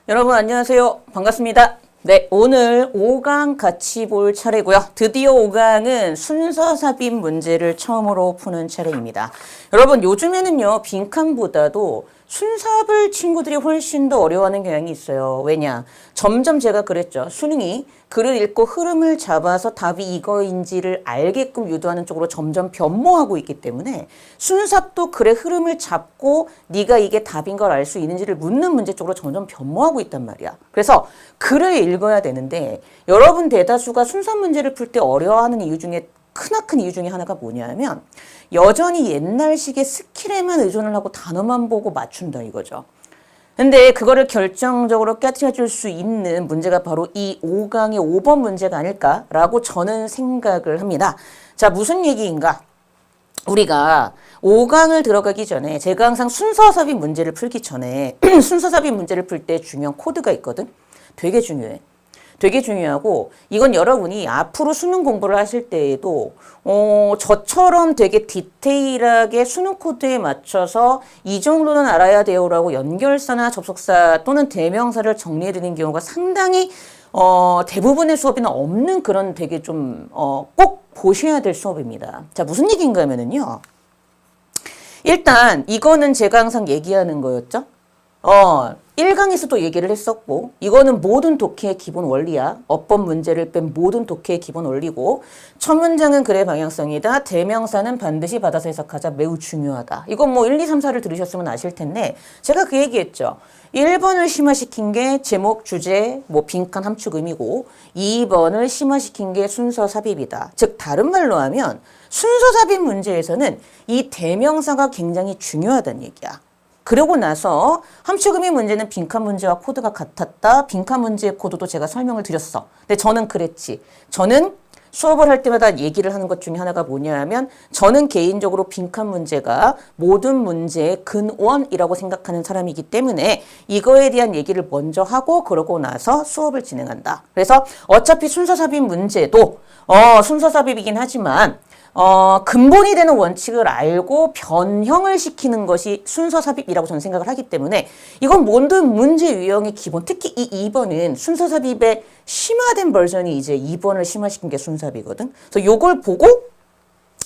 여러분 안녕하세요. 반갑습니다. 네, 오늘 5강 같이 볼 차례고요. 드디어 5강은 순서 삽입 문제를 처음으로 푸는 차례입니다. 여러분 요즘에는요. 빈칸보다도 순삽을 친구들이 훨씬 더 어려워하는 경향이 있어요. 왜냐? 점점 제가 그랬죠. 수능이 글을 읽고 흐름을 잡아서 답이 이거인지를 알게끔 유도하는 쪽으로 점점 변모하고 있기 때문에 순삽도 글의 흐름을 잡고 네가 이게 답인 걸 알 수 있는지를 묻는 문제 쪽으로 점점 변모하고 있단 말이야. 그래서 글을 읽어야 되는데 여러분 대다수가 순삽 문제를 풀 때 어려워하는 이유 중에 크나큰 이유 중에 하나가 뭐냐면 여전히 옛날식의 스킬에만 의존을 하고 단어만 보고 맞춘다 이거죠. 근데 그거를 결정적으로 깨트려 줄 수 있는 문제가 바로 이 5강의 5번 문제가 아닐까라고 저는 생각을 합니다. 자, 무슨 얘기인가? 우리가 5강을 들어가기 전에 제가 항상 순서 삽입 문제를 풀기 전에 순서 삽입 문제를 풀 때 중요한 코드가 있거든. 되게 중요해. 되게 중요하고 이건 여러분이 앞으로 수능 공부를 하실 때에도 저처럼 되게 디테일하게 수능 코드에 맞춰서 이 정도는 알아야 돼요라고 연결사나 접속사 또는 대명사를 정리해 드리는 경우가 상당히 대부분의 수업에는 없는 그런 되게 좀 꼭 보셔야 될 수업입니다. 자, 무슨 얘기인가 하면은요. 일단 이거는 제가 항상 얘기하는 거였죠. 1강에서도 얘기를 했었고 이거는 모든 독해의 기본 원리야. 어법 문제를 뺀 모든 독해의 기본 원리고 첫 문장은 글의 방향성이다. 대명사는 반드시 받아서 해석하자. 매우 중요하다. 이건 뭐 1, 2, 3, 4를 들으셨으면 아실 텐데 제가 그 얘기했죠. 1번을 심화시킨 게 제목, 주제, 뭐 빈칸 함축 의미고 2번을 심화시킨 게 순서 삽입이다. 즉 다른 말로 하면 순서 삽입 문제에서는 이 대명사가 굉장히 중요하다는 얘기야. 그러고 나서 함축의미 문제는 빈칸 문제와 코드가 같았다. 빈칸 문제의 코드도 제가 설명을 드렸어. 근데 저는 그랬지. 저는 수업을 할 때마다 얘기를 하는 것 중에 하나가 뭐냐면 저는 개인적으로 빈칸 문제가 모든 문제의 근원이라고 생각하는 사람이기 때문에 이거에 대한 얘기를 먼저 하고 그러고 나서 수업을 진행한다. 그래서 어차피 순서 삽입 문제도 순서 삽입이긴 하지만 근본이 되는 원칙을 알고 변형을 시키는 것이 순서 삽입이라고 저는 생각을 하기 때문에 이건 모든 문제 유형의 기본, 특히 이 2번은 순서 삽입의 심화된 버전이 이제 2번을 심화시킨 게 순서 삽입이거든. 그래서 요걸 보고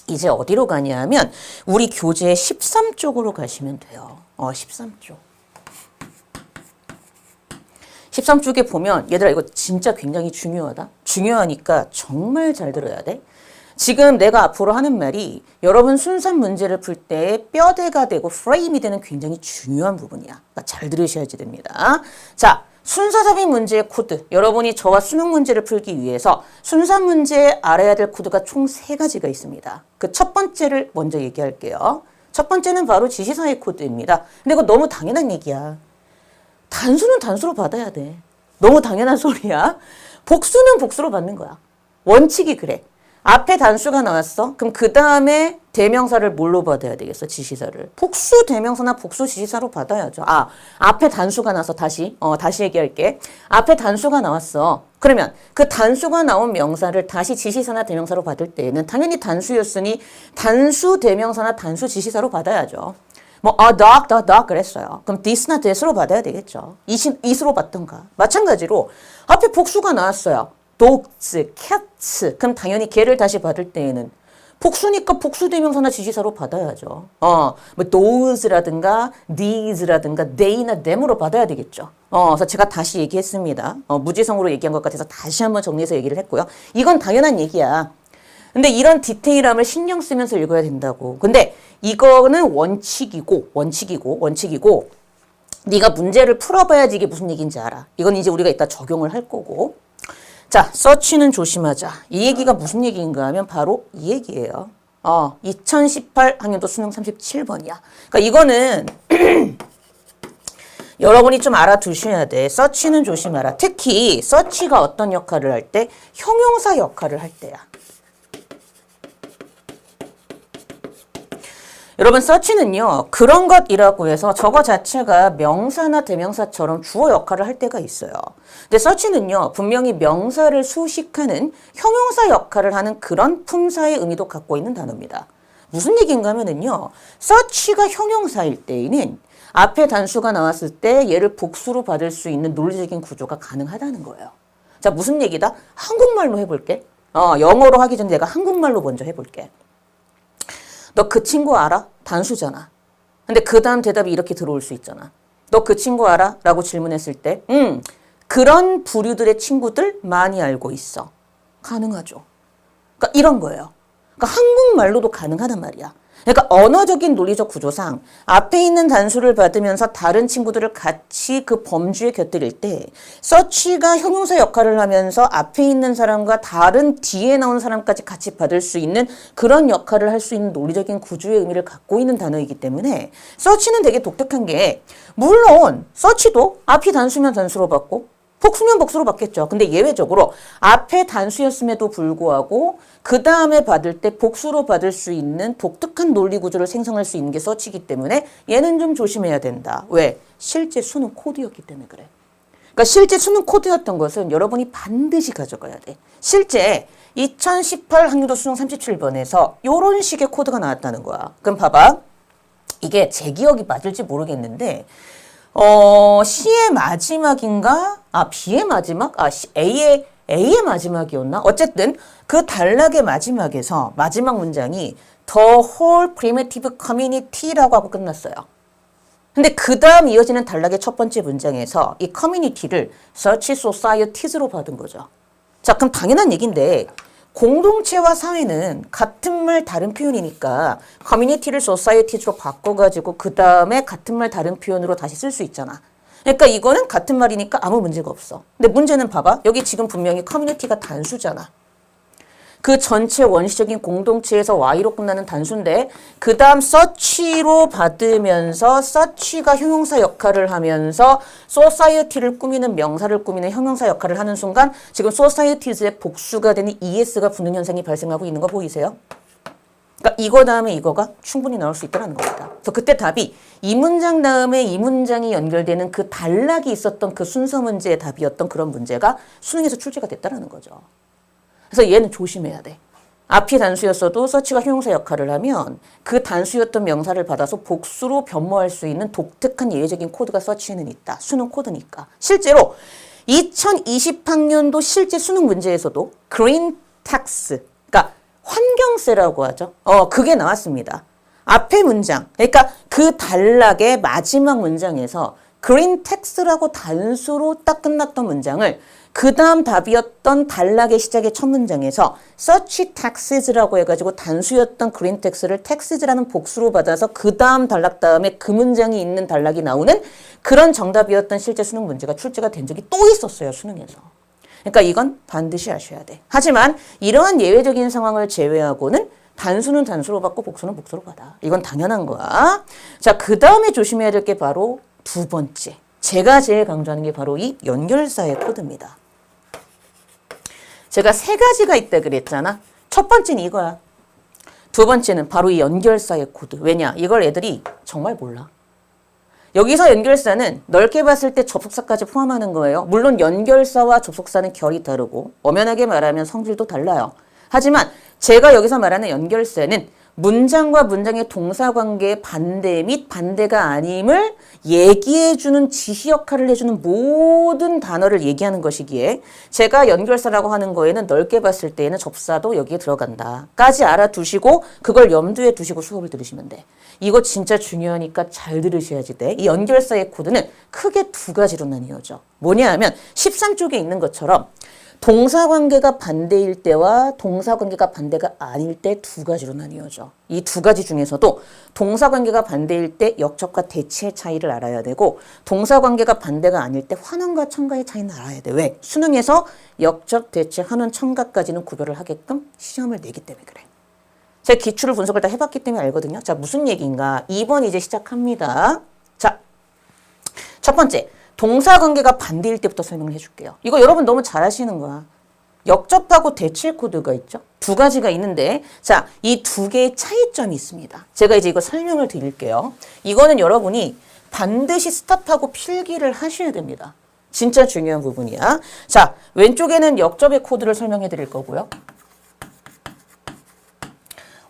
이제 어디로 가냐 하면 우리 교재 13쪽으로 가시면 돼요. 13쪽. 13쪽에 보면 얘들아 이거 진짜 굉장히 중요하다. 중요하니까 정말 잘 들어야 돼. 지금 내가 앞으로 하는 말이 여러분 순삽 문제를 풀 때 뼈대가 되고 프레임이 되는 굉장히 중요한 부분이야. 그러니까 잘 들으셔야지 됩니다. 자, 순서 삽입 문제의 코드. 여러분이 저와 수능 문제를 풀기 위해서 순삽 문제에 알아야 될 코드가 총 3가지가 있습니다. 그 첫 번째를 먼저 얘기할게요. 첫 번째는 바로 지시사의 코드입니다. 근데 이거 너무 당연한 얘기야. 단수는 단수로 받아야 돼. 너무 당연한 소리야. 복수는 복수로 받는 거야. 원칙이 그래. 앞에 단수가 나왔어. 그럼 그 다음에 대명사를 뭘로 받아야 되겠어? 지시사를. 복수 대명사나 복수 지시사로 받아야죠. 앞에 단수가 나서 다시 얘기할게. 앞에 단수가 나왔어. 그러면 그 단수가 나온 명사를 다시 지시사나 대명사로 받을 때에는 당연히 단수였으니 단수 대명사나 단수 지시사로 받아야죠. 뭐 a dog 그랬어요. 그럼 this나 that으로 받아야 되겠죠. it으로 받던가. 마찬가지로 앞에 복수가 나왔어요. dogs, cats. 그럼 당연히 걔를 다시 받을 때에는 복수니까 복수 대명사나 지시사로 받아야죠. 뭐 thosera든가 these라든가 they나 them으로 받아야 되겠죠. 그래서 제가 다시 얘기했습니다. 무지성으로 얘기한 것 같아서 다시 한번 정리해서 얘기를 했고요. 이건 당연한 얘기야. 근데 이런 디테일함을 신경 쓰면서 읽어야 된다고. 근데 이거는 원칙이고 네가 문제를 풀어봐야지 이게 무슨 얘기인지 알아. 이건 이제 우리가 이따 적용을 할 거고. 자, 서치는 조심하자. 이 얘기가 무슨 얘기인가 하면 바로 이 얘기예요. 2018 학년도 수능 37번이야. 그러니까 이거는 여러분이 좀 알아두셔야 돼. 서치는 조심하라. 특히 서치가 어떤 역할을 할 때? 형용사 역할을 할 때야. 여러분 서치는요. 그런 것이라고 해서 저거 자체가 명사나 대명사처럼 주어 역할을 할 때가 있어요. 근데 서치는요. 분명히 명사를 수식하는 형용사 역할을 하는 그런 품사의 의미도 갖고 있는 단어입니다. 무슨 얘기인가 하면은요. 서치가 형용사일 때에는 앞에 단수가 나왔을 때 얘를 복수로 받을 수 있는 논리적인 구조가 가능하다는 거예요. 자, 무슨 얘기다? 한국말로 해볼게. 영어로 하기 전에 내가 한국말로 먼저 해볼게. 너 그 친구 알아? 단수잖아. 근데 그 다음 대답이 이렇게 들어올 수 있잖아. 너 그 친구 알아? 라고 질문했을 때 그런 부류들의 친구들 많이 알고 있어. 가능하죠. 그러니까 이런 거예요. 그러니까 한국말로도 가능하단 말이야. 그러니까 언어적인 논리적 구조상 앞에 있는 단수를 받으면서 다른 친구들을 같이 그 범주에 곁들일 때 서치가 형용사 역할을 하면서 앞에 있는 사람과 다른 뒤에 나온 사람까지 같이 받을 수 있는 그런 역할을 할 수 있는 논리적인 구조의 의미를 갖고 있는 단어이기 때문에 서치는 되게 독특한 게 물론 서치도 앞이 단수면 단수로 받고 복수면 복수로 받겠죠. 근데 예외적으로 앞에 단수였음에도 불구하고 그 다음에 받을 때 복수로 받을 수 있는 독특한 논리 구조를 생성할 수 있는 게 서치이기 때문에 얘는 좀 조심해야 된다. 왜? 실제 수능 코드였기 때문에 그래. 그러니까 실제 수능 코드였던 것은 여러분이 반드시 가져가야 돼. 실제 2018 학년도 수능 37번에서 이런 식의 코드가 나왔다는 거야. 그럼 봐봐. 이게 제 기억이 맞을지 모르겠는데 C의 마지막인가? B의 마지막? A의 마지막이었나? 어쨌든 그 단락의 마지막에서 마지막 문장이 The whole primitive community라고 하고 끝났어요. 근데 그 다음 이어지는 단락의 첫 번째 문장에서 이 community를 such societies로 받은 거죠. 자, 그럼 당연한 얘기인데 공동체와 사회는 같은 말 다른 표현이니까 커뮤니티를 societies로 바꿔가지고 그 다음에 같은 말 다른 표현으로 다시 쓸 수 있잖아. 그러니까 이거는 같은 말이니까 아무 문제가 없어. 근데 문제는 봐봐. 여기 지금 분명히 커뮤니티가 단수잖아. 그 전체 원시적인 공동체에서 Y로 끝나는 단수인데 그 다음 such로 받으면서 such가 형용사 역할을 하면서 society를 꾸미는 명사를 꾸미는 형용사 역할을 하는 순간 지금 societies의 복수가 되는 es가 붙는 현상이 발생하고 있는 거 보이세요? 그러니까 이거 다음에 이거가 충분히 나올 수 있다는 겁니다. 그래서 그때 답이 이 문장 다음에 이 문장이 연결되는 그 단락이 있었던 그 순서 문제의 답이었던 그런 문제가 수능에서 출제가 됐다는 거죠. 그래서 얘는 조심해야 돼. 앞이 단수였어도 서치가 형용사 역할을 하면 그 단수였던 명사를 받아서 복수로 변모할 수 있는 독특한 예외적인 코드가 서치에는 있다. 수능 코드니까. 실제로 2020학년도 실제 수능 문제에서도 green tax, 그러니까 환경세라고 하죠. 그게 나왔습니다. 앞에 문장, 그러니까 그 단락의 마지막 문장에서 green tax라고 단수로 딱 끝났던 문장을 그 다음 답이었던 단락의 시작의 첫 문장에서 such taxes라고 해가지고 단수였던 green tax를 taxes라는 복수로 받아서 그 다음 단락 다음에 그 문장이 있는 단락이 나오는 그런 정답이었던 실제 수능 문제가 출제가 된 적이 또 있었어요, 수능에서. 그러니까 이건 반드시 아셔야 돼. 하지만 이러한 예외적인 상황을 제외하고는 단수는 단수로 받고 복수는 복수로 받아. 이건 당연한 거야. 자, 그 다음에 조심해야 될 게 바로 두 번째. 제가 제일 강조하는 게 바로 이 연결사의 코드입니다. 제가 세 가지가 있다 그랬잖아. 첫 번째는 이거야. 두 번째는 바로 이 연결사의 코드. 왜냐? 이걸 애들이 정말 몰라. 여기서 연결사는 넓게 봤을 때 접속사까지 포함하는 거예요. 물론 연결사와 접속사는 결이 다르고 엄연하게 말하면 성질도 달라요. 하지만 제가 여기서 말하는 연결사는 문장과 문장의 동사관계의 반대 및 반대가 아님을 얘기해주는 지시 역할을 해주는 모든 단어를 얘기하는 것이기에 제가 연결사라고 하는 거에는 넓게 봤을 때에는 접사도 여기에 들어간다 까지 알아두시고 그걸 염두에 두시고 수업을 들으시면 돼. 이거 진짜 중요하니까 잘 들으셔야지 돼. 이 연결사의 코드는 크게 두 가지로 나뉘어져. 뭐냐 하면 13쪽에 있는 것처럼 동사관계가 반대일 때와 동사관계가 반대가 아닐 때 두 가지로 나뉘어져. 이 두 가지 중에서도 동사관계가 반대일 때 역접과 대치의 차이를 알아야 되고 동사관계가 반대가 아닐 때 환원과 첨가의 차이는 알아야 돼. 왜? 수능에서 역접, 대치, 환원, 첨가까지는 구별을 하게끔 시험을 내기 때문에 그래. 제가 기출을 분석을 다 해봤기 때문에 알거든요. 자, 무슨 얘기인가? 2번 이제 시작합니다. 자, 첫 번째. 동사관계가 반대일 때부터 설명을 해줄게요. 이거 여러분 너무 잘 아시는 거야. 역접하고 대치 코드가 있죠. 두 가지가 있는데 자, 이 두 개의 차이점이 있습니다. 제가 이제 이거 설명을 드릴게요. 이거는 여러분이 반드시 스탑하고 필기를 하셔야 됩니다. 진짜 중요한 부분이야. 자, 왼쪽에는 역접의 코드를 설명해 드릴 거고요.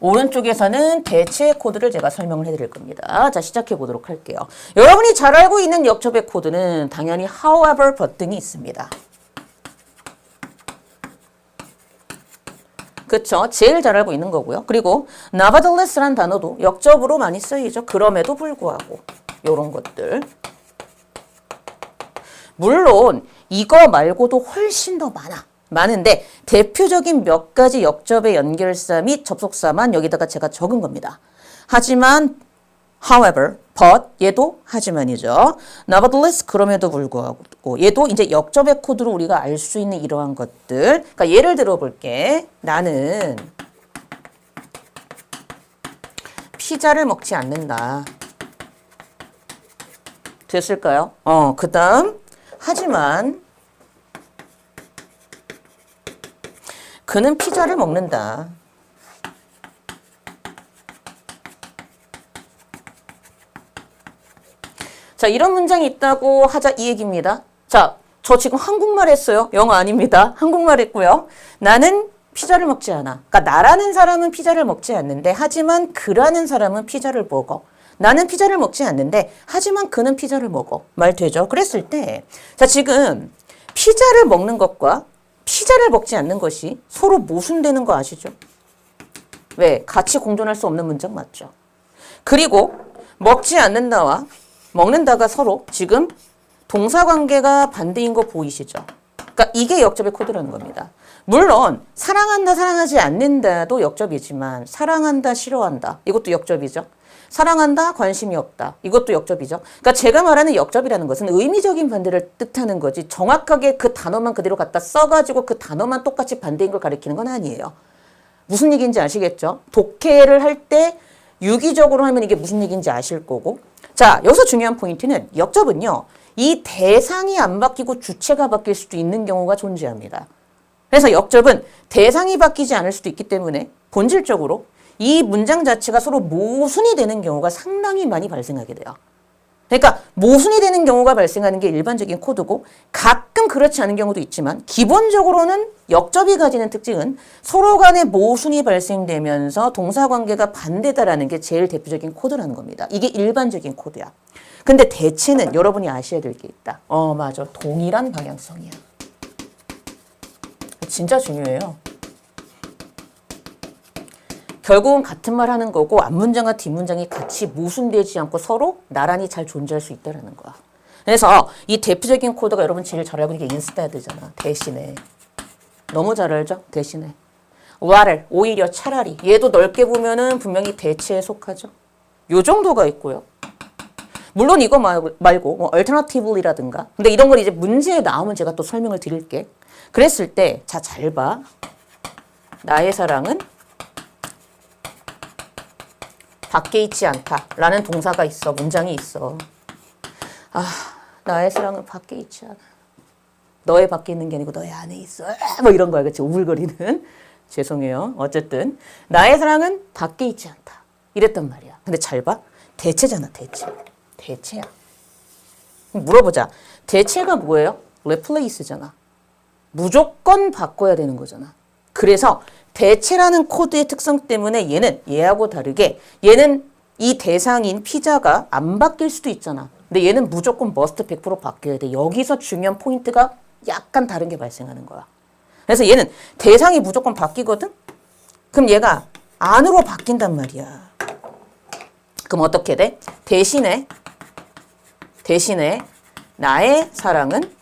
오른쪽에서는 대체 코드를 제가 설명을 해드릴 겁니다. 자, 시작해 보도록 할게요. 여러분이 잘 알고 있는 역접의 코드는 당연히 however, but 등이 있습니다. 그쵸? 제일 잘 알고 있는 거고요. 그리고 nevertheless라는 단어도 역접으로 많이 쓰이죠. 그럼에도 불구하고 이런 것들. 물론 이거 말고도 훨씬 더 많은데 대표적인 몇 가지 역접의 연결사 및 접속사만 여기다가 제가 적은 겁니다. 하지만 however, but 얘도 하지만이죠. nevertheless 그럼에도 불구하고 얘도 이제 역접의 코드로 우리가 알 수 있는 이러한 것들. 그러니까 예를 들어 볼게. 나는 피자를 먹지 않는다. 됐을까요? 그 다음 하지만 그는 피자를 먹는다. 자, 이런 문장이 있다고 하자 이 얘기입니다. 자, 저 지금 한국말 했어요. 영어 아닙니다. 한국말 했고요. 나는 피자를 먹지 않아. 그러니까 나라는 사람은 피자를 먹지 않는데 하지만 그라는 사람은 피자를 먹어. 나는 피자를 먹지 않는데 하지만 그는 피자를 먹어. 말 되죠? 그랬을 때 자, 지금 피자를 먹는 것과 피자를 먹지 않는 것이 서로 모순되는 거 아시죠? 왜? 같이 공존할 수 없는 문장 맞죠? 그리고 먹지 않는다와 먹는다가 서로 지금 동사관계가 반대인 거 보이시죠? 그러니까 이게 역접의 코드라는 겁니다. 물론 사랑한다, 사랑하지 않는다도 역접이지만 사랑한다, 싫어한다 이것도 역접이죠. 사랑한다, 관심이 없다. 이것도 역접이죠. 그러니까 제가 말하는 역접이라는 것은 의미적인 반대를 뜻하는 거지 정확하게 그 단어만 그대로 갖다 써가지고 그 단어만 똑같이 반대인 걸 가리키는 건 아니에요. 무슨 얘기인지 아시겠죠? 독해를 할 때 유기적으로 하면 이게 무슨 얘기인지 아실 거고. 자, 여기서 중요한 포인트는 역접은요. 이 대상이 안 바뀌고 주체가 바뀔 수도 있는 경우가 존재합니다. 그래서 역접은 대상이 바뀌지 않을 수도 있기 때문에 본질적으로 이 문장 자체가 서로 모순이 되는 경우가 상당히 많이 발생하게 돼요. 그러니까 모순이 되는 경우가 발생하는 게 일반적인 코드고 가끔 그렇지 않은 경우도 있지만 기본적으로는 역접이 가지는 특징은 서로 간에 모순이 발생되면서 동사관계가 반대다라는 게 제일 대표적인 코드라는 겁니다. 이게 일반적인 코드야. 근데 대체는 여러분이 아셔야 될 게 있다. 맞아. 동일한 방향성이야. 진짜 중요해요. 결국은 같은 말 하는 거고 앞문장과 뒷문장이 같이 모순되지 않고 서로 나란히 잘 존재할 수 있다는 거야. 그래서 이 대표적인 코드가 여러분 제일 잘 알고 있는 게 instead잖아. 대신에. 너무 잘 알죠? 대신에. rather, 오히려 차라리. 얘도 넓게 보면은 분명히 대체에 속하죠. 요 정도가 있고요. 물론 이거 말고 뭐 alternative이라든가. 근데 이런 걸 이제 문제에 나오면 제가 또 설명을 드릴게. 그랬을 때 자, 잘 봐. 나의 사랑은 밖에 있지 않다 라는 동사가 있어. 문장이 있어. 나의 사랑은 밖에 있지 않아. 너의 밖에 있는 게 아니고 너의 안에 있어. 뭐 이런 거야. 그치? 우글거리는. 죄송해요. 어쨌든 나의 사랑은 밖에 있지 않다. 이랬단 말이야. 근데 잘 봐. 대체잖아. 대체야. 물어보자. 대체가 뭐예요? replace잖아. 무조건 바꿔야 되는 거잖아. 그래서 대체라는 코드의 특성 때문에 얘는 얘하고 다르게 얘는 이 대상인 피자가 안 바뀔 수도 있잖아. 근데 얘는 무조건 must 100% 바뀌어야 돼. 여기서 중요한 포인트가 약간 다른 게 발생하는 거야. 그래서 얘는 대상이 무조건 바뀌거든? 그럼 얘가 안으로 바뀐단 말이야. 그럼 어떻게 돼? 대신에 나의 사랑은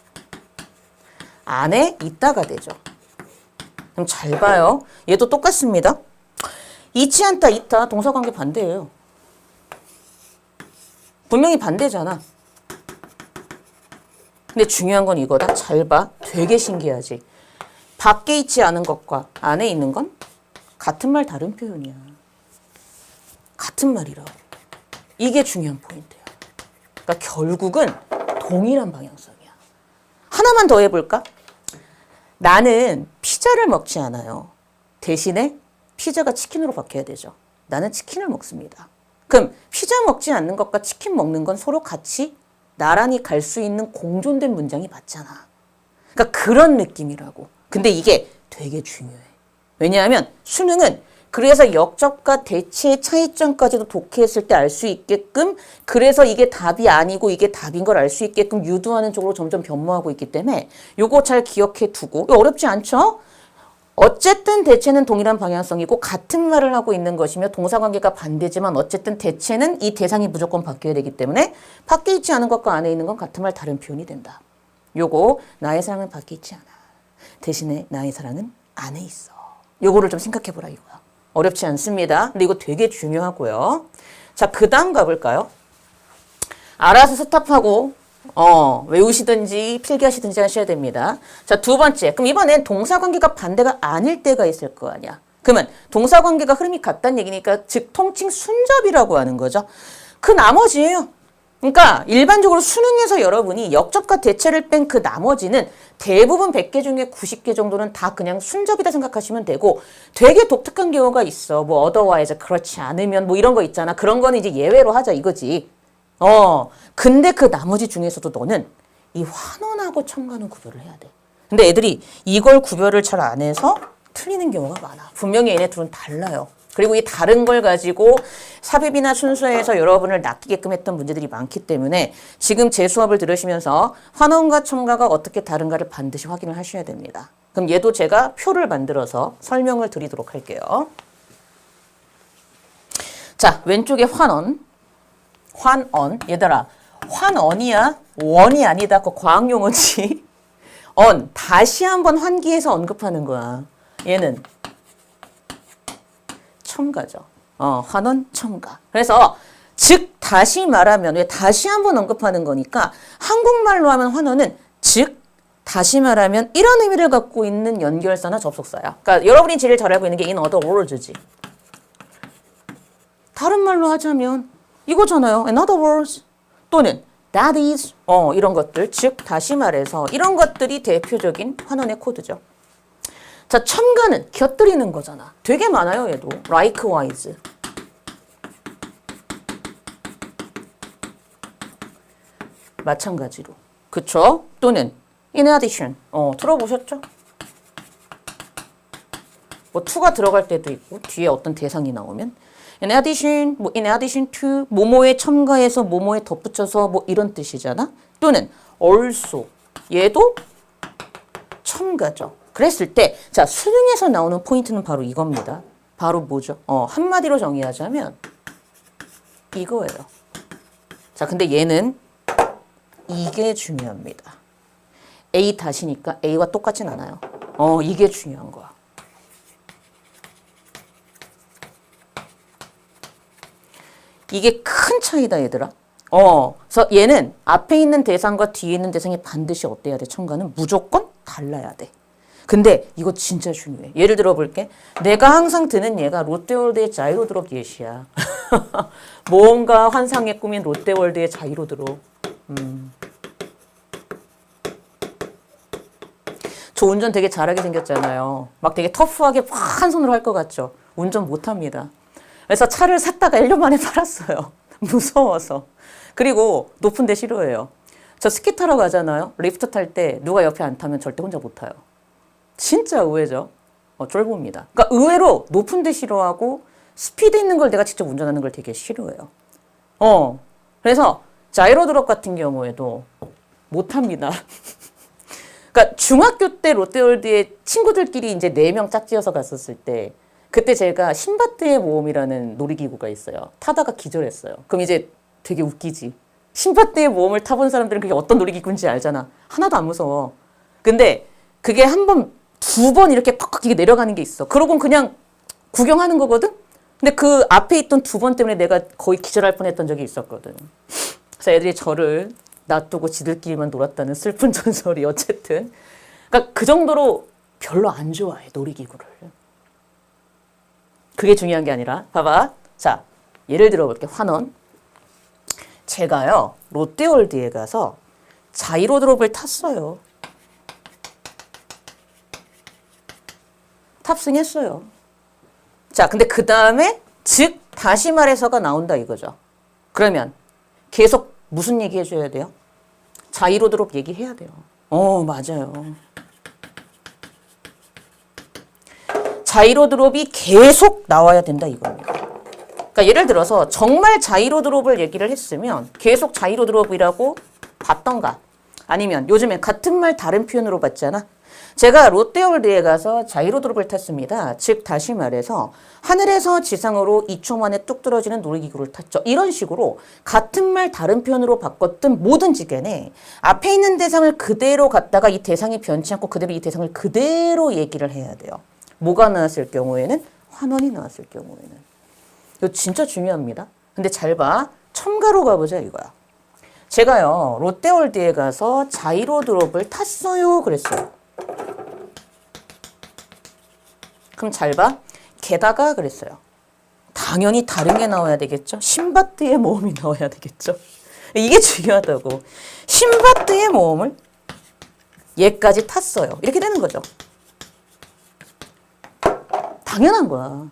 안에 있다가 되죠. 그럼 잘 봐요. 얘도 똑같습니다. 있지 않다, 있다. 동사관계 반대예요. 분명히 반대잖아. 근데 중요한 건 이거다. 잘 봐. 되게 신기하지. 밖에 있지 않은 것과 안에 있는 건 같은 말 다른 표현이야. 같은 말이라고. 이게 중요한 포인트야. 그러니까 결국은 동일한 방향성이야. 하나만 더 해볼까? 나는 피자를 먹지 않아요. 대신에 피자가 치킨으로 바뀌어야 되죠. 나는 치킨을 먹습니다. 그럼 피자 먹지 않는 것과 치킨 먹는 건 서로 같이 나란히 갈 수 있는 공존된 문장이 맞잖아. 그러니까 그런 느낌이라고. 근데 이게 되게 중요해. 왜냐하면 수능은 그래서 역접과 대체의 차이점까지도 독해했을 때 알 수 있게끔 그래서 이게 답이 아니고 이게 답인 걸 알 수 있게끔 유도하는 쪽으로 점점 변모하고 있기 때문에 요거 잘 기억해 두고 어렵지 않죠? 어쨌든 대체는 동일한 방향성이고 같은 말을 하고 있는 것이며 동사관계가 반대지만 어쨌든 대체는 이 대상이 무조건 바뀌어야 되기 때문에 밖에 있지 않은 것과 안에 있는 건 같은 말 다른 표현이 된다. 요거 나의 사랑은 밖에 있지 않아. 대신에 나의 사랑은 안에 있어. 요거를 좀 생각해 보라 이거야. 어렵지 않습니다. 근데 이거 되게 중요하고요. 자, 그 다음 가볼까요? 알아서 스탑하고 외우시든지 필기하시든지 하셔야 됩니다. 자, 두 번째. 그럼 이번엔 동사관계가 반대가 아닐 때가 있을 거 아니야. 그러면 동사관계가 흐름이 같다는 얘기니까 즉 통칭 순접이라고 하는 거죠. 그 나머지예요. 그러니까 일반적으로 수능에서 여러분이 역접과 대체를 뺀 그 나머지는 대부분 100개 중에 90개 정도는 다 그냥 순접이다 생각하시면 되고 되게 독특한 경우가 있어. 뭐 otherwise 그렇지 않으면 뭐 이런 거 있잖아. 그런 거는 이제 예외로 하자 이거지. 근데 그 나머지 중에서도 너는 이 환원하고 첨가는 구별을 해야 돼. 근데 애들이 이걸 구별을 잘 안 해서 틀리는 경우가 많아. 분명히 얘네 둘은 달라요. 그리고 이 다른 걸 가지고 삽입이나 순서에서 여러분을 낚이게끔 했던 문제들이 많기 때문에 지금 제 수업을 들으시면서 환원과 첨가가 어떻게 다른가를 반드시 확인을 하셔야 됩니다. 그럼 얘도 제가 표를 만들어서 설명을 드리도록 할게요. 자, 왼쪽에 환원. 얘들아, 환언이야? 원이 아니다. 그 과학용어지. 다시 한번 환기해서 언급하는 거야. 얘는 첨가죠. 환원, 첨가. 그래서 즉 다시 말하면 왜 다시 한번 언급하는 거니까 한국말로 하면 환원은 즉 다시 말하면 이런 의미를 갖고 있는 연결사나 접속사야. 그러니까 여러분이 제일 잘 알고 있는 게 in other words지. 다른 말로 하자면 이거잖아요. In other words 또는 that is 이런 것들 즉 다시 말해서 이런 것들이 대표적인 환원의 코드죠. 자, 첨가는 곁들이는 거잖아. 되게 많아요, 얘도. likewise. 마찬가지로. 그쵸? 또는 in addition. 들어보셨죠? 뭐 to가 들어갈 때도 있고 뒤에 어떤 대상이 나오면 in addition to 뭐뭐에 첨가해서 뭐뭐에 덧붙여서 뭐 이런 뜻이잖아. 또는 also. 얘도 첨가죠. 그랬을 때, 자, 수능에서 나오는 포인트는 바로 이겁니다. 바로 뭐죠? 한마디로 정의하자면 이거예요. 자, 근데 얘는 이게 중요합니다. A 다시니까 A와 똑같진 않아요. 이게 중요한 거야. 이게 큰 차이다, 얘들아. 그래서 얘는 앞에 있는 대상과 뒤에 있는 대상이 반드시 어때야 돼? 첨가는 무조건 달라야 돼. 근데 이거 진짜 중요해. 예를 들어 볼게. 내가 항상 드는 얘가 롯데월드의 자이로드롭 예시야. 뭔가 환상에 꾸민 롯데월드의 자이로드롭. 저 운전 되게 잘하게 생겼잖아요. 막 되게 터프하게 한 손으로 할 것 같죠? 운전 못합니다. 그래서 차를 샀다가 1년 만에 팔았어요. 무서워서. 그리고 높은 데 싫어해요. 저 스키 타러 가잖아요. 리프트 탈 때 누가 옆에 안 타면 절대 혼자 못 타요. 진짜 의외죠. 쫄봅니다. 그러니까 의외로 높은 데 싫어하고 스피드 있는 걸 내가 직접 운전하는 걸 되게 싫어해요. 그래서 자이로드롭 같은 경우에도 못합니다. 그러니까 중학교 때 롯데월드에 친구들끼리 이제 4명 짝지어서 갔었을 때 그때 제가 신밧드의 모험이라는 놀이기구가 있어요. 타다가 기절했어요. 그럼 이제 되게 웃기지. 신밧드의 모험을 타본 사람들은 그게 어떤 놀이기구인지 알잖아. 하나도 안 무서워. 근데 그게 두 번 이렇게 팍팍 이게 내려가는 게 있어. 그러고는 그냥 구경하는 거거든? 근데 그 앞에 있던 2번 때문에 내가 거의 기절할 뻔했던 적이 있었거든. 그래서 애들이 저를 놔두고 지들끼리만 놀았다는 슬픈 전설이 어쨌든. 그러니까 그 정도로 별로 안 좋아해, 놀이기구를. 그게 중요한 게 아니라 봐봐. 자, 예를 들어 볼게. 환원. 제가요. 롯데월드에 가서 자이로드롭을 탔어요. 탑승했어요. 자, 근데 그 다음에 즉 다시 말해서가 나온다 이거죠. 그러면 계속 무슨 얘기 해줘야 돼요? 자이로드롭 얘기해야 돼요. 맞아요. 자이로 드롭이 계속 나와야 된다 이겁니다. 그러니까 예를 들어서 정말 자이로 드롭을 얘기를 했으면 계속 자이로 드롭이라고 봤던가 아니면 요즘에 같은 말 다른 표현으로 봤잖아. 제가 롯데월드에 가서 자이로 드롭을 탔습니다. 즉 다시 말해서 하늘에서 지상으로 2초 만에 뚝 떨어지는 놀이기구를 탔죠. 이런 식으로 같은 말 다른 표현으로 바꿨든 뭐든지 간에 앞에 있는 대상을 그대로 갖다가 이 대상이 변치 않고 그대로 이 대상을 그대로 얘기를 해야 돼요. 뭐가 나왔을 경우에는? 환원이 나왔을 경우에는. 이거 진짜 중요합니다. 근데 잘 봐. 첨가로 가보자 이거야. 제가요 롯데월드에 가서 자이로 드롭을 탔어요 그랬어요. 그럼 잘 봐. 게다가 그랬어요. 당연히 다른 게 나와야 되겠죠. 신바트의 모험이 나와야 되겠죠. 이게 중요하다고. 신바트의 모험을 얘까지 탔어요. 이렇게 되는 거죠. 당연한 거야.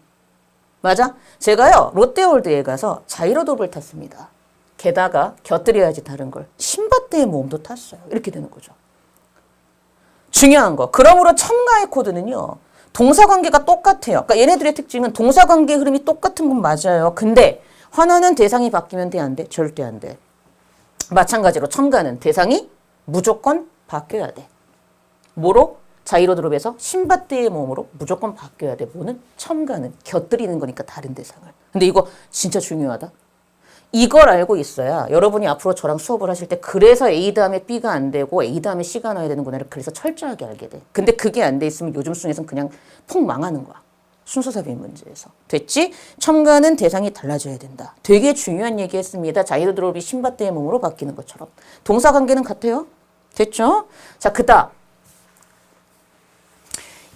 맞아? 제가요 롯데월드에 가서 자이로 드롭을 탔습니다. 게다가 곁들여야지 다른 걸. 신바트의 모험도 탔어요. 이렇게 되는 거죠. 중요한 거. 그러므로 첨가의 코드는요. 동사관계가 똑같아요. 그러니까 얘네들의 특징은 동사관계 흐름이 똑같은 건 맞아요. 근데 환원은 대상이 바뀌면 돼? 안 돼? 절대 안 돼. 마찬가지로 첨가는 대상이 무조건 바뀌어야 돼. 뭐로? 자이로 드롭에서 신바트의 모험으로 무조건 바뀌어야 돼. 뭐는? 첨가는 곁들이는 거니까 다른 대상을. 근데 이거 진짜 중요하다. 이걸 알고 있어야 여러분이 앞으로 저랑 수업을 하실 때 그래서 A 다음에 B가 안 되고 A 다음에 C가 나와야 되는구나를 그래서 철저하게 알게 돼. 근데 그게 안 돼 있으면 요즘 수능에서는 그냥 폭 망하는 거야. 순서삽입 문제에서. 됐지? 첨가는 대상이 달라져야 된다. 되게 중요한 얘기 했습니다. 자이로 드롭이 신바트의 몸으로 바뀌는 것처럼. 동사관계는 같아요. 됐죠? 자, 그 다음.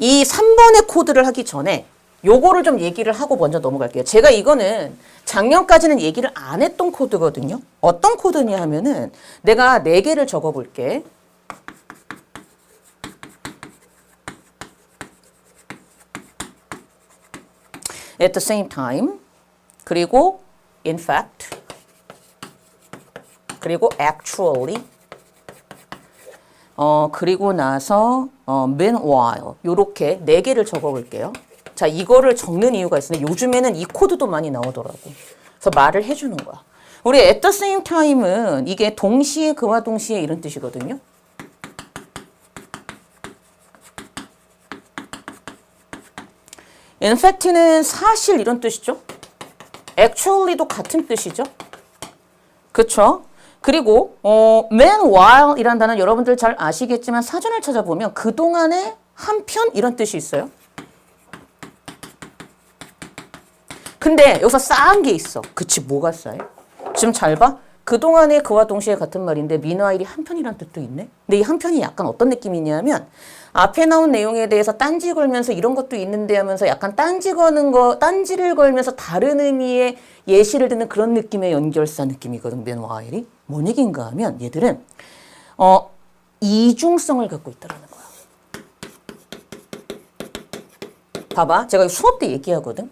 이 3번의 코드를 하기 전에 요거를 좀 얘기를 하고 먼저 넘어갈게요. 제가 이거는 작년까지는 얘기를 안 했던 코드거든요. 어떤 코드냐 하면은 내가 4개를 적어 볼게. At the same time, 그리고 in fact, 그리고 actually, 그리고 나서 meanwhile 요렇게 4개를 적어 볼게요. 자, 이거를 적는 이유가 있는데 요즘에는 이 코드도 많이 나오더라고. 그래서 말을 해주는 거야. 우리 at the same time은 이게 동시에, 그와 동시에 이런 뜻이거든요. in fact는 사실 이런 뜻이죠. actually도 같은 뜻이죠. 그쵸? 그리고 meanwhile 이란 단어는 여러분들 잘 아시겠지만 사전을 찾아보면 그동안에 한편 이런 뜻이 있어요. 근데 여기서 싸한 게 있어. 그치, 뭐가 싸요? 지금 잘 봐. 그동안에 그와 동시에 같은 말인데 meanwhile이 한편이란 뜻도 있네. 근데 이 한편이 약간 어떤 느낌이냐면 앞에 나온 내용에 대해서 딴지 걸면서 이런 것도 있는데 하면서 약간 딴지 거는 거, 딴지를 걸면서 다른 의미의 예시를 듣는 그런 느낌의 연결사 느낌이거든, meanwhile이. 뭔 얘기인가 하면 얘들은 이중성을 갖고 있다는 거야. 봐봐. 제가 수업 때 얘기하거든.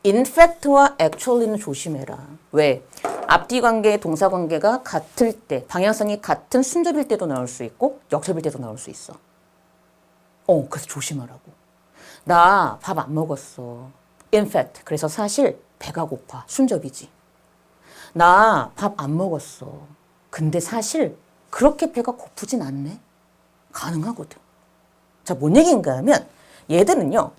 in fact와 actually는 조심해라. 왜? 앞뒤 관계, 동사 관계가 같을 때, 방향성이 같은 순접일 때도 나올 수 있고 역접일 때도 나올 수 있어. 그래서 조심하라고. 나 밥 안 먹었어. in fact. 그래서 사실 배가 고파. 순접이지. 나 밥 안 먹었어. 근데 사실 그렇게 배가 고프진 않네. 가능하거든. 자, 뭔 얘기인가 하면 얘들은요.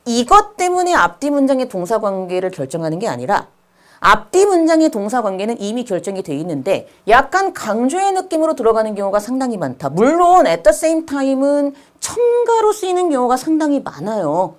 이것 때문에 앞뒤 문장의 동사 관계를 결정하는 게 아니라 앞뒤 문장의 동사 관계는 이미 결정이 돼 있는데 약간 강조의 느낌으로 들어가는 경우가 상당히 많다. 물론 at the same time은 첨가로 쓰이는 경우가 상당히 많아요.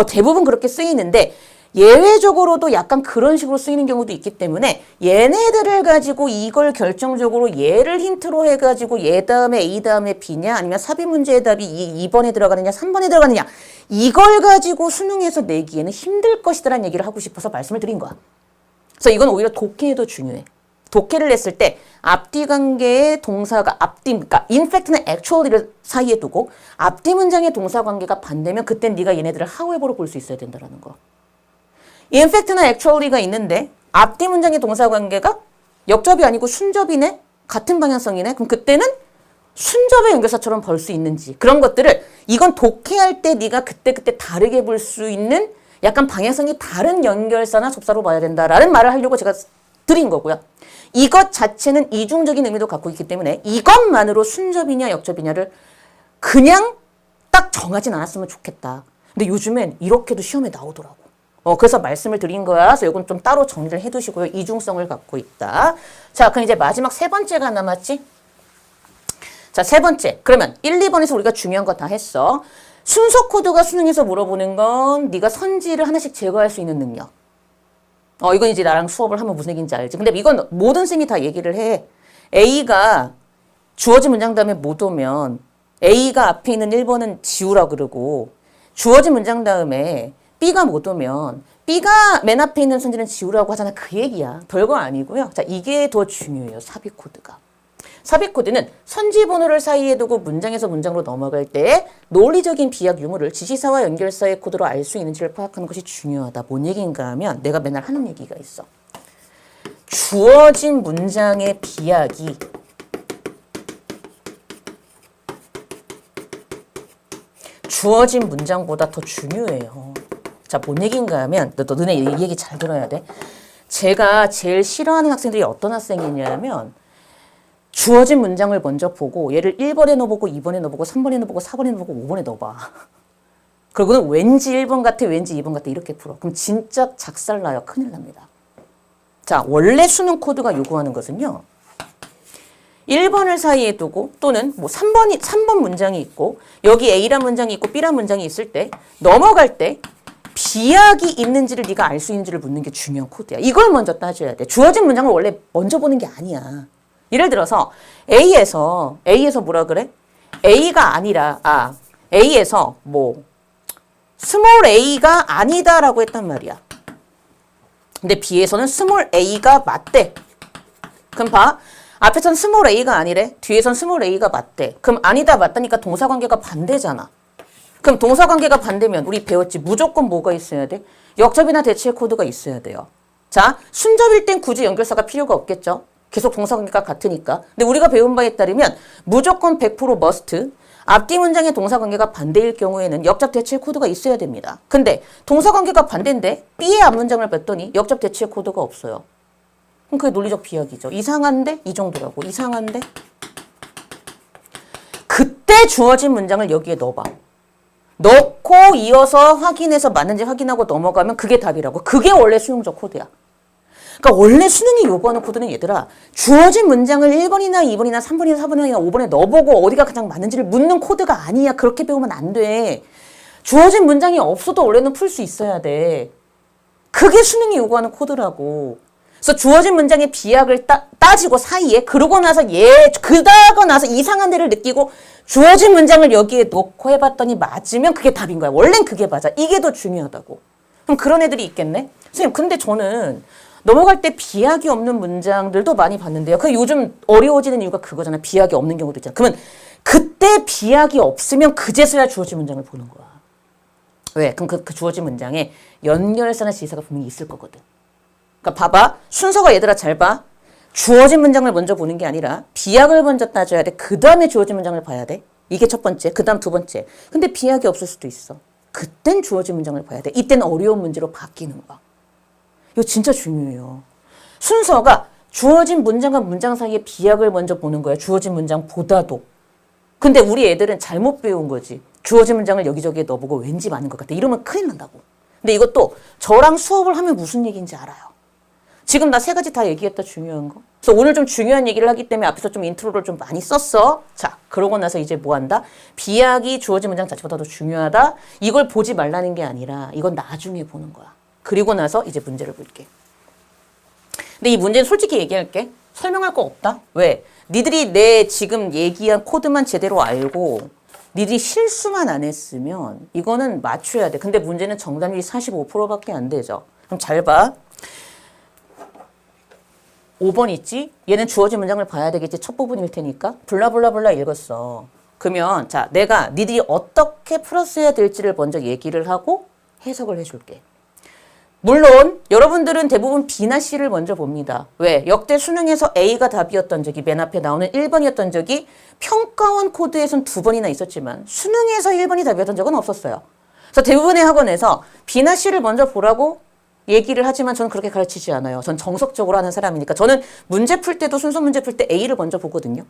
대부분 그렇게 쓰이는데 예외적으로도 약간 그런 식으로 쓰이는 경우도 있기 때문에 얘네들을 가지고 이걸 결정적으로 얘를 힌트로 해가지고 얘 다음에 A 다음에 B냐 아니면 삽입 문제의 답이 2번에 들어가느냐 3번에 들어가느냐 이걸 가지고 수능에서 내기에는 힘들 것이다라는 얘기를 하고 싶어서 말씀을 드린 거야. 그래서 이건 오히려 독해에 더 중요해. 독해를 냈을 때 앞뒤 관계의 동사가 앞뒤, 그러니까 in fact는 actually를 사이에 두고 앞뒤 문장의 동사 관계가 반대면 그땐 네가 얘네들을 however로 볼 수 있어야 된다는 거. in fact나 actually가 있는데 앞뒤 문장의 동사 관계가 역접이 아니고 순접이네? 같은 방향성이네? 그럼 그때는 순접의 연결사처럼 볼 수 있는지 그런 것들을 이건 독해할 때 네가 그때그때 다르게 볼 수 있는 약간 방향성이 다른 연결사나 접사로 봐야 된다라는 말을 하려고 제가 드린 거고요. 이것 자체는 이중적인 의미도 갖고 있기 때문에 이것만으로 순접이냐 역접이냐를 그냥 딱 정하진 않았으면 좋겠다. 근데 요즘엔 이렇게도 시험에 나오더라고. 그래서 말씀을 드린 거야. 그래서 이건 좀 따로 정리를 해두시고요. 이중성을 갖고 있다. 자, 그럼 이제 마지막 세 번째가 남았지? 자, 세 번째. 그러면 1, 2번에서 우리가 중요한 거 다 했어. 순서 코드가 수능에서 물어보는 건 네가 선지를 하나씩 제거할 수 있는 능력. 이건 이제 나랑 수업을 하면 무슨 얘기인지 알지? 근데 이건 모든 쌤이 다 얘기를 해. A가 주어진 문장 다음에 못 오면 A가 앞에 있는 1번은 지우라 그러고 주어진 문장 다음에 B가 못 오면 B가 맨 앞에 있는 선지는 지우라고 하잖아. 그 얘기야. 별거 아니고요. 자, 이게 더 중요해요. 삽입 코드가. 삽입 코드는 선지 번호를 사이에 두고 문장에서 문장으로 넘어갈 때 논리적인 비약 유무를 지시사와 연결사의 코드로 알 수 있는지를 파악하는 것이 중요하다. 뭔 얘기인가 하면 내가 맨날 하는 얘기가 있어. 주어진 문장의 비약이 주어진 문장보다 더 중요해요. 자, 뭔 얘기인가 하면 너네 이 얘기 잘 들어야 돼. 제가 제일 싫어하는 학생들이 어떤 학생이냐면 주어진 문장을 먼저 보고 얘를 1번에 넣어보고 2번에 넣어보고 3번에 넣어보고 4번에 넣어보고 5번에 넣어봐. 그러고는 왠지 1번 같아 왠지 2번 같아 이렇게 풀어. 그럼 진짜 작살나요. 큰일 납니다. 자, 원래 수능 코드가 요구하는 것은요. 1번을 사이에 두고 또는 뭐 3번 문장이 있고 여기 A란 문장이 있고 B란 문장이 있을 때 넘어갈 때 비약이 있는지를 네가 알 수 있는지를 묻는 게 중요한 코드야. 이걸 먼저 따져야 돼. 주어진 문장을 원래 먼저 보는 게 아니야. 예를 들어서 A에서 뭐라 그래? A가 아니라 A에서 뭐 스몰 a가 아니다라고 했단 말이야. 근데 B에서는 스몰 a가 맞대. 그럼 봐. 앞에선 스몰 a가 아니래. 뒤에선 스몰 a가 맞대. 그럼 아니다 맞다니까 동사관계가 반대잖아. 그럼 동사관계가 반대면 우리 배웠지. 무조건 뭐가 있어야 돼? 역접이나 대체의 코드가 있어야 돼요. 자, 순접일 땐 굳이 연결사가 필요가 없겠죠. 계속 동사관계가 같으니까. 근데 우리가 배운 바에 따르면 무조건 100% must. 앞뒤 문장의 동사관계가 반대일 경우에는 역접 대체의 코드가 있어야 됩니다. 근데 동사관계가 반대인데 B의 앞문장을 봤더니 역접 대체의 코드가 없어요. 그럼 그게 논리적 비약이죠. 이상한데? 이 정도라고. 이상한데? 그때 주어진 문장을 여기에 넣어봐. 넣고 이어서 확인해서 맞는지 확인하고 넘어가면 그게 답이라고. 그게 원래 수능적 코드야. 그러니까 원래 수능이 요구하는 코드는 얘들아 주어진 문장을 1번이나 2번이나 3번이나 4번이나 5번에 넣어보고 어디가 가장 맞는지를 묻는 코드가 아니야. 그렇게 배우면 안 돼. 주어진 문장이 없어도 원래는 풀 수 있어야 돼. 그게 수능이 요구하는 코드라고. 그래서 주어진 문장의 비약을 따지고 사이에 그러고 나서 그러고 나서 이상한 데를 느끼고 주어진 문장을 여기에 넣고 해봤더니 맞으면 그게 답인 거야. 원래는 그게 맞아. 이게 더 중요하다고. 그럼 그런 애들이 있겠네? 선생님 근데 저는 넘어갈 때 비약이 없는 문장들도 많이 봤는데요. 그 요즘 어려워지는 이유가 그거잖아. 비약이 없는 경우도 있잖아. 그러면 그때 비약이 없으면 그제서야 주어진 문장을 보는 거야. 왜? 그럼 그 주어진 문장에 연결사나 지시사가 분명히 있을 거거든. 그러니까 봐봐. 순서가 얘들아 잘 봐. 주어진 문장을 먼저 보는 게 아니라 비약을 먼저 따져야 돼. 그 다음에 주어진 문장을 봐야 돼. 이게 첫 번째. 그 다음 두 번째. 근데 비약이 없을 수도 있어. 그땐 주어진 문장을 봐야 돼. 이때는 어려운 문제로 바뀌는 거야. 이거 진짜 중요해요. 순서가 주어진 문장과 문장 사이에 비약을 먼저 보는 거야. 주어진 문장보다도. 근데 우리 애들은 잘못 배운 거지. 주어진 문장을 여기저기에 넣어보고 왠지 많은 것 같아. 이러면 큰일 난다고. 근데 이것도 저랑 수업을 하면 무슨 얘기인지 알아요. 지금 나 세 가지 다 얘기했다 중요한 거. 그래서 오늘 좀 중요한 얘기를 하기 때문에 앞에서 좀 인트로를 좀 많이 썼어. 자, 그러고 나서 이제 뭐 한다? 비약이 주어진 문장 자체보다 더 중요하다. 이걸 보지 말라는 게 아니라 이건 나중에 보는 거야. 그리고 나서 이제 문제를 볼게. 근데 이 문제는 솔직히 얘기할게. 설명할 거 없다. 왜? 니들이 내 지금 얘기한 코드만 제대로 알고 니들이 실수만 안 했으면 이거는 맞춰야 돼. 근데 문제는 정답률이 45%밖에 안 되죠. 그럼 잘 봐. 5번 있지? 얘는 주어진 문장을 봐야 되겠지. 첫 부분일 테니까. 블라블라블라 읽었어. 그러면 자, 내가 니들이 어떻게 풀었어야 될지를 먼저 얘기를 하고 해석을 해줄게. 물론 여러분들은 대부분 B나 C를 먼저 봅니다. 왜? 역대 수능에서 A가 답이었던 적이 맨 앞에 나오는 1번이었던 적이 평가원 코드에선 2번이나 있었지만 수능에서 1번이 답이었던 적은 없었어요. 그래서 대부분의 학원에서 B나 C를 먼저 보라고 얘기를 하지만 저는 그렇게 가르치지 않아요. 전 정석적으로 하는 사람이니까. 저는 문제 풀 때도 순서 문제 풀 때 A를 먼저 보거든요.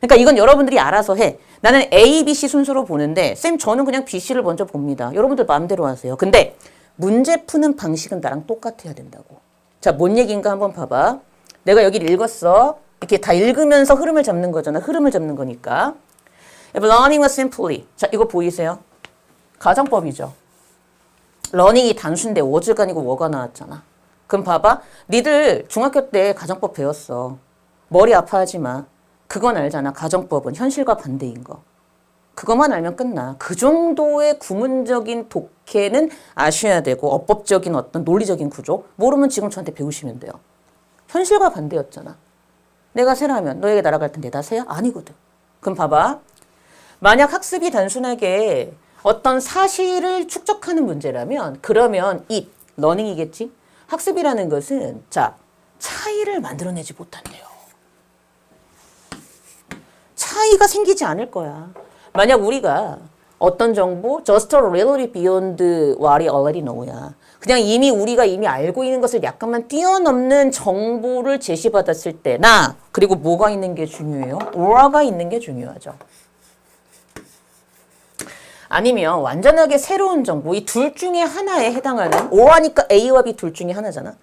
그러니까 이건 여러분들이 알아서 해. 나는 A, B, C 순서로 보는데 쌤 저는 그냥 B, C를 먼저 봅니다. 여러분들 마음대로 하세요. 근데 문제 푸는 방식은 나랑 똑같아야 된다고. 자, 뭔 얘기인가 한번 봐봐. 내가 여기를 읽었어. 이렇게 다 읽으면서 흐름을 잡는 거잖아. 흐름을 잡는 거니까. If learning was simply. 자, 이거 보이세요? 가정법이죠. learning이 단수인데 was가 아니고 were가 나왔잖아. 그럼 봐봐. 니들 중학교 때 가정법 배웠어. 머리 아파하지 마. 그건 알잖아. 가정법은 현실과 반대인 거. 그것만 알면 끝나. 그 정도의 구문적인 독해는 아셔야 되고 어법적인 어떤 논리적인 구조 모르면 지금 저한테 배우시면 돼요. 현실과 반대였잖아. 내가 새라면 너에게 날아갈 텐데 나 새야? 아니거든. 그럼 봐봐. 만약 학습이 단순하게 어떤 사실을 축적하는 문제라면 그러면 it, learning이겠지? 학습이라는 것은 자 차이를 만들어내지 못한대요. 차이가 생기지 않을 거야. 만약 우리가 어떤 정보, just a little beyond what we already know야. 그냥 우리가 이미 알고 있는 것을 약간만 뛰어넘는 정보를 제시받았을 때나 그리고 뭐가 있는 게 중요해요? or가 있는 게 중요하죠. 아니면 완전하게 새로운 정보, 이 둘 중에 하나에 해당하는 or하니까 A와 B 둘 중에 하나잖아.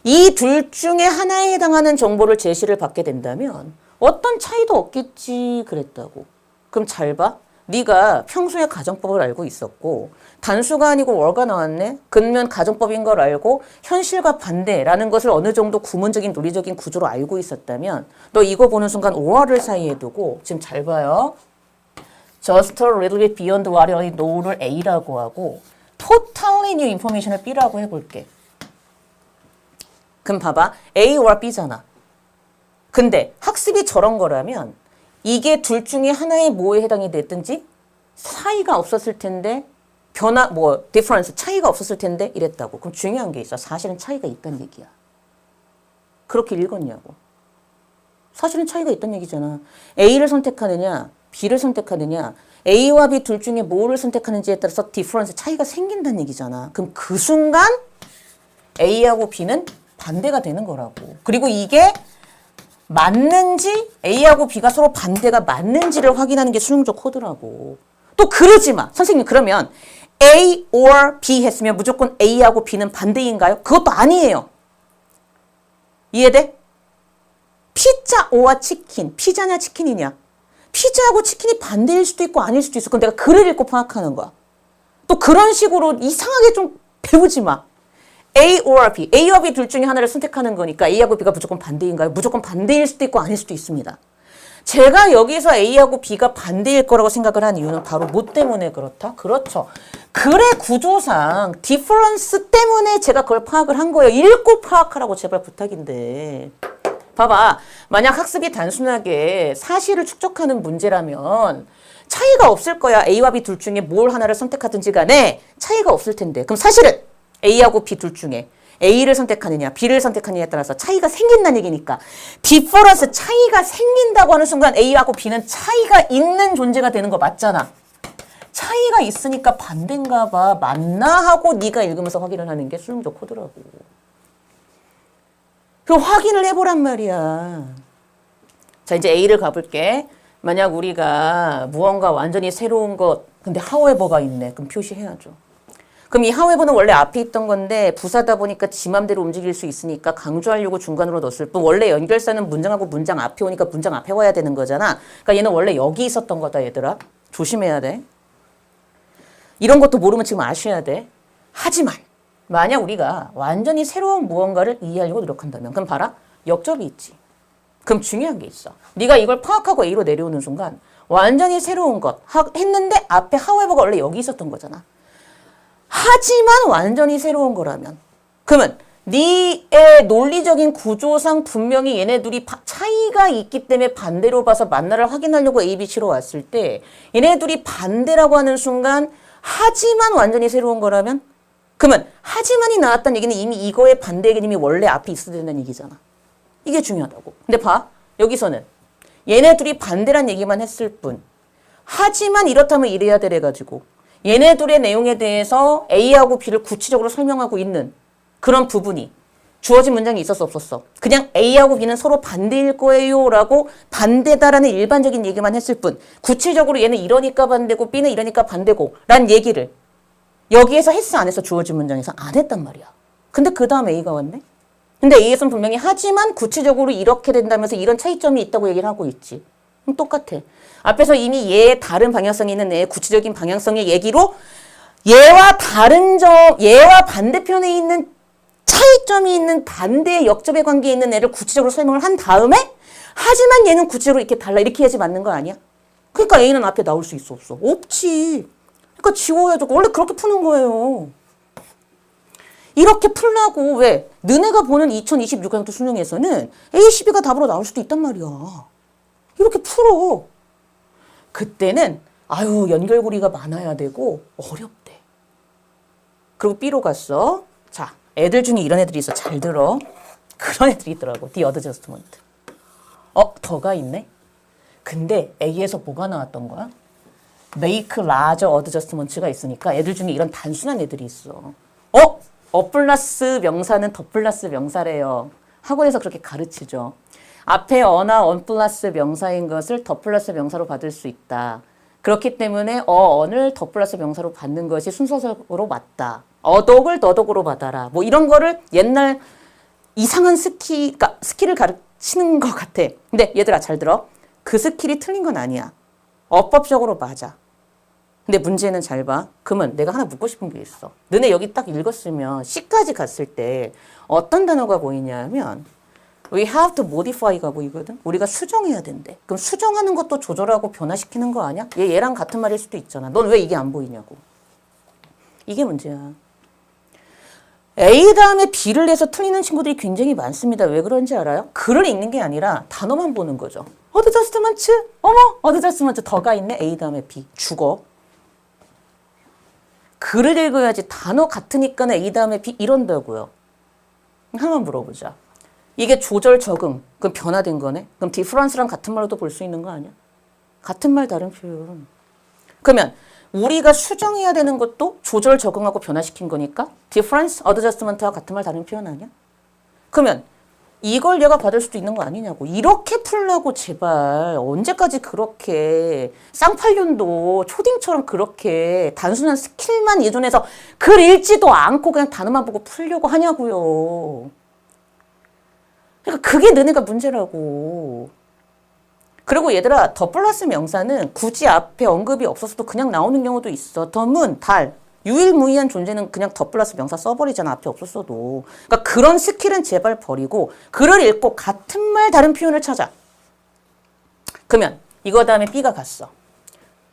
이 둘 중에 하나에 해당하는 정보를 제시를 받게 된다면 어떤 차이도 없겠지 그랬다고. 그럼 잘 봐. 네가 평소에 가정법을 알고 있었고 단수가 아니고 월가 나왔네. 그러면 가정법인 걸 알고 현실과 반대라는 것을 어느 정도 구문적인 논리적인 구조로 알고 있었다면 너 이거 보는 순간 or를 사이에 두고 지금 잘 봐요. Just a little bit beyond what I know를 A라고 하고 totally new information을 B라고 해볼게. 그럼 봐봐. A or B잖아. 근데 학습이 저런 거라면 이게 둘 중에 하나의 뭐에 해당이 됐든지 차이가 없었을 텐데 difference, 차이가 없었을 텐데 이랬다고. 그럼 중요한 게 있어. 사실은 차이가 있다는 얘기야. 그렇게 읽었냐고. 사실은 차이가 있다는 얘기잖아. A를 선택하느냐 B를 선택하느냐 A와 B 둘 중에 뭐를 선택하는지에 따라서 difference, 차이가 생긴다는 얘기잖아. 그럼 그 순간 A하고 B는 반대가 되는 거라고. 그리고 이게 맞는지 A하고 B가 서로 반대가 맞는지를 확인하는 게 수능적 코드라고. 또 그러지 마. 선생님 그러면 A or B 했으면 무조건 A하고 B는 반대인가요? 그것도 아니에요. 이해돼? 피자 오와 치킨. 피자냐 치킨이냐. 피자하고 치킨이 반대일 수도 있고 아닐 수도 있어. 그럼 내가 글을 읽고 파악하는 거야. 또 그런 식으로 이상하게 좀 배우지 마. A or B. A와 B 둘 중에 하나를 선택하는 거니까 A하고 B가 무조건 반대인가요? 무조건 반대일 수도 있고 아닐 수도 있습니다. 제가 여기서 A하고 B가 반대일 거라고 생각을 한 이유는 바로 뭐 때문에 그렇다? 그렇죠. 글의 구조상 디퍼런스 때문에 제가 그걸 파악을 한 거예요. 읽고 파악하라고 제발 부탁인데. 봐봐. 만약 학습이 단순하게 사실을 축적하는 문제라면 차이가 없을 거야. A와 B 둘 중에 뭘 하나를 선택하든지 간에 차이가 없을 텐데. 그럼 사실은 A하고 B 둘 중에 A를 선택하느냐 B를 선택하느냐에 따라서 차이가 생긴다는 얘기니까 디퍼런스, 차이가 생긴다고 하는 순간 A하고 B는 차이가 있는 존재가 되는 거 맞잖아. 차이가 있으니까 반대인가 봐. 맞나 하고 네가 읽으면서 확인을 하는 게 수능적 코드라고. 그 확인을 해보란 말이야. 자, 이제 A를 가볼게. 만약 우리가 무언가 완전히 새로운 것, 근데 however가 있네. 그럼 표시해야죠. 그럼 이 however는 원래 앞에 있던 건데 부사다 보니까 지 맘대로 움직일 수 있으니까 강조하려고 중간으로 넣었을 뿐 원래 연결사는 문장하고 문장 앞에 오니까 문장 앞에 와야 되는 거잖아. 그러니까 얘는 원래 여기 있었던 거다 얘들아. 조심해야 돼. 이런 것도 모르면 지금 아셔야 돼. 하지만 만약 우리가 완전히 새로운 무언가를 이해하려고 노력한다면 그럼 봐라. 역접이 있지. 그럼 중요한 게 있어. 네가 이걸 파악하고 A로 내려오는 순간 완전히 새로운 것 했는데 앞에 however가 원래 여기 있었던 거잖아. 하지만 완전히 새로운 거라면 그러면 네의 논리적인 구조상 분명히 얘네 둘이 차이가 있기 때문에 반대로 봐서 만나를 확인하려고 A, B, C로 왔을 때 얘네 둘이 반대라고 하는 순간 하지만 완전히 새로운 거라면 그러면 하지만이 나왔다는 얘기는 이미 이거의 반대 개념이 원래 앞에 있어야 된다는 얘기잖아. 이게 중요하다고. 근데 봐. 여기서는 얘네 둘이 반대란 얘기만 했을 뿐. 하지만 이렇다면 이래야 되래 가지고 얘네 둘의 내용에 대해서 A하고 B를 구체적으로 설명하고 있는 그런 부분이 주어진 문장이 있었어 없었어? 그냥 A하고 B는 서로 반대일 거예요 라고 반대다라는 일반적인 얘기만 했을 뿐 구체적으로 얘는 이러니까 반대고 B는 이러니까 반대고 라는 얘기를 여기에서 했어 안 했어? 주어진 문장에서 안 했단 말이야. 근데 그 다음 A가 왔네? 근데 A에서는 분명히 하지만 구체적으로 이렇게 된다면서 이런 차이점이 있다고 얘기를 하고 있지. 그럼 똑같아. 앞에서 이미 얘의 다른 방향성이 있는 애의 구체적인 방향성의 얘기로 얘와 다른 점, 얘와 반대편에 있는 차이점이 있는 반대의 역접의 관계에 있는 애를 구체적으로 설명을 한 다음에 하지만 얘는 구체적으로 이렇게 달라 이렇게 해야지 맞는 거 아니야? 그러니까 A는 앞에 나올 수 있어 없어? 없지. 그러니까 지워야죠. 원래 그렇게 푸는 거예요. 이렇게 풀라고 왜? 너네가 보는 2026학년 수능에서는 A, C, B가 답으로 나올 수도 있단 말이야. 이렇게 풀어. 그때는 아유 연결고리가 많아야 되고 어렵대. 그리고 B로 갔어. 자, 애들 중에 이런 애들이 있어. 잘 들어. 그런 애들이 있더라고. The adjustment. 더가 있네. 근데 A에서 뭐가 나왔던 거야? make larger adjustments가 있으니까 애들 중에 이런 단순한 애들이 있어. 플러스 명사는 더 플러스 명사래요. 학원에서 그렇게 가르치죠. 앞에 어나 언 플러스 명사인 것을 더 플러스 명사로 받을 수 있다. 그렇기 때문에 언을 더 플러스 명사로 받는 것이 순서적으로 맞다. 어독을 더독으로 받아라. 뭐 이런 거를 옛날 이상한 스킬을 가르치는 것 같아. 근데 얘들아 잘 들어. 그 스킬이 틀린 건 아니야. 어법적으로 맞아. 근데 문제는 잘 봐. 그러면 내가 하나 묻고 싶은 게 있어. 너네 여기 딱 읽었으면 C까지 갔을 때 어떤 단어가 보이냐면 We have to modify가 보이거든. 우리가 수정해야 된대. 그럼 수정하는 것도 조절하고 변화시키는 거 아니야? 얘랑 같은 말일 수도 있잖아. 넌 왜 이게 안 보이냐고. 이게 문제야. A 다음에 B를 내서 틀리는 친구들이 굉장히 많습니다. 왜 그런지 알아요? 글을 읽는 게 아니라 단어만 보는 거죠. 어드저스트먼트? 어드저스트먼트 더가 있네. A 다음에 B. 죽어. 글을 읽어야지 단어 같으니까 A 다음에 B 이런다고요. 하나만 물어보자. 이게 조절 적응. 그럼 변화된 거네. 그럼 디프런스랑 같은 말로도 볼 수 있는 거 아니야? 같은 말 다른 표현. 그러면 우리가 수정해야 되는 것도 조절 적응하고 변화시킨 거니까 difference, adjustment와 같은 말 다른 표현 아니야? 그러면 이걸 얘가 받을 수도 있는 거 아니냐고. 이렇게 풀라고 제발. 언제까지 그렇게 쌍팔년도 초딩처럼 그렇게 단순한 스킬만 의존해서 글 읽지도 않고 그냥 단어만 보고 풀려고 하냐고요. 그러니까 그게 너네가 문제라고. 그리고 얘들아 더 플러스 명사는 굳이 앞에 언급이 없었어도 그냥 나오는 경우도 있어. 더문, 달. 유일무이한 존재는 그냥 더 플러스 명사 써버리잖아. 앞에 없었어도. 그러니까 그런 스킬은 제발 버리고 글을 읽고 같은 말 다른 표현을 찾아. 그러면 이거 다음에 B가 갔어.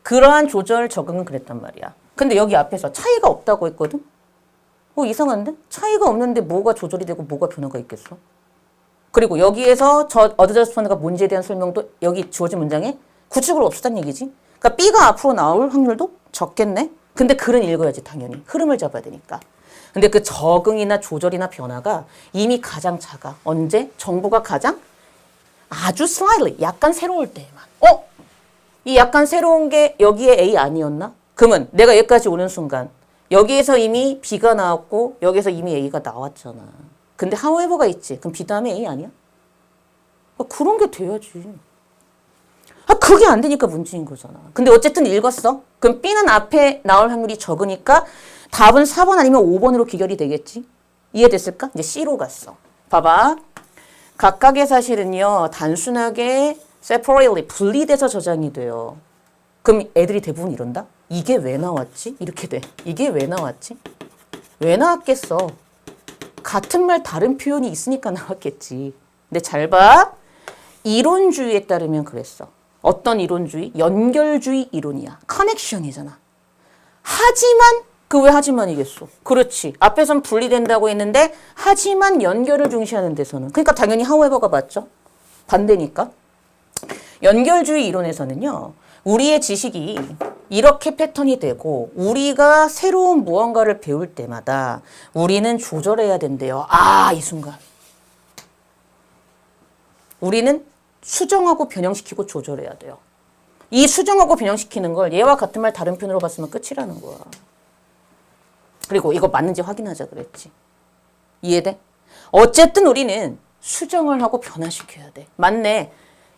그러한 조절 적응은 그랬단 말이야. 근데 여기 앞에서 차이가 없다고 했거든? 이상한데? 차이가 없는데 뭐가 조절이 되고 뭐가 변화가 있겠어? 그리고 여기에서 저 어드저스트먼트가 뭔지에 대한 설명도 여기 주어진 문장에 구체적으로 없었다는 얘기지. 그러니까 B가 앞으로 나올 확률도 적겠네. 근데 글은 읽어야지 당연히. 흐름을 잡아야 되니까. 근데 그 적응이나 조절이나 변화가 이미 가장 작아. 언제? 정보가 가장 아주 slightly 약간 새로울 때에만. 이 약간 새로운 게 여기에 A 아니었나? 그러면 내가 여기까지 오는 순간 여기에서 이미 B가 나왔고 여기에서 이미 A가 나왔잖아. 근데 however가 있지. 그럼 B 다음에 A 아니야? 그런 게 돼야지. 그게 안 되니까 문제인 거잖아. 근데 어쨌든 읽었어. 그럼 B는 앞에 나올 확률이 적으니까 답은 4번 아니면 5번으로 귀결이 되겠지? 이해됐을까? 이제 C로 갔어. 봐봐. 각각의 사실은요. 단순하게 separately, 분리돼서 저장이 돼요. 그럼 애들이 대부분 이런다? 이게 왜 나왔지? 이렇게 돼. 이게 왜 나왔지? 왜 나왔겠어? 같은 말 다른 표현이 있으니까 나왔겠지. 근데 잘 봐. 이론주의에 따르면 그랬어. 어떤 이론주의? 연결주의 이론이야. 커넥션이잖아. 하지만 그 왜 하지만이겠어? 그렇지. 앞에선 분리된다고 했는데 하지만 연결을 중시하는 데서는. 그러니까 당연히 however가 맞죠? 반대니까. 연결주의 이론에서는요. 우리의 지식이 이렇게 패턴이 되고 우리가 새로운 무언가를 배울 때마다 우리는 조절해야 된대요. 아, 이 순간. 우리는 수정하고 변형시키고 조절해야 돼요. 이 수정하고 변형시키는 걸 얘와 같은 말 다른 표현으로 봤으면 끝이라는 거야. 그리고 이거 맞는지 확인하자 그랬지. 이해돼? 어쨌든 우리는 수정을 하고 변화시켜야 돼. 맞네.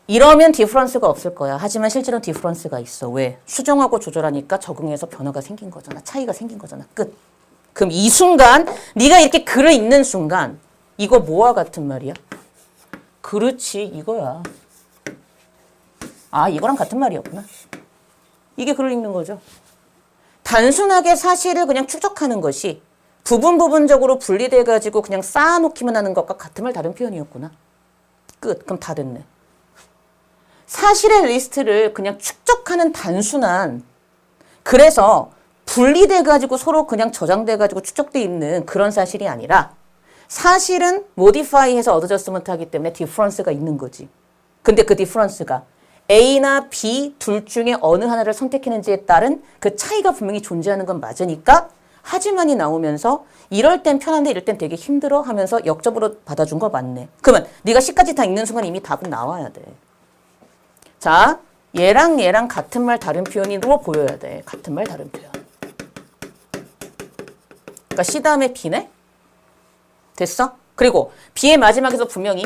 이러면 디퍼런스가 없을 거야. 하지만 실제로는 디퍼런스가 있어. 왜? 수정하고 조절하니까 적응해서 변화가 생긴 거잖아. 차이가 생긴 거잖아. 끝. 그럼 이 순간 네가 이렇게 글을 읽는 순간 이거 뭐와 같은 말이야? 그렇지, 이거야. 아, 이거랑 같은 말이었구나. 이게 글을 읽는 거죠. 단순하게 사실을 그냥 추적하는 것이 부분적으로 분리돼가지고 그냥 쌓아놓기만 하는 것과 같은 말 다른 표현이었구나. 끝. 그럼 다 됐네. 사실의 리스트를 그냥 축적하는 단순한, 그래서 분리돼가지고 서로 그냥 저장돼가지고 축적돼 있는 그런 사실이 아니라 사실은 모디파이해서 어드저스먼트 하기 때문에 디퍼런스가 있는 거지. 근데 그 디퍼런스가 A나 B 둘 중에 어느 하나를 선택했는지에 따른 그 차이가 분명히 존재하는 건 맞으니까 하지만이 나오면서 이럴 땐 편한데 이럴 땐 되게 힘들어 하면서 역접으로 받아준 거 맞네. 그러면 네가 C까지 다 읽는 순간 이미 답은 나와야 돼. 자, 얘랑 같은 말 다른 표현으로 보여야 돼. 같은 말 다른 표현. 그러니까 C 다음에 B네? 됐어? 그리고 B의 마지막에서 분명히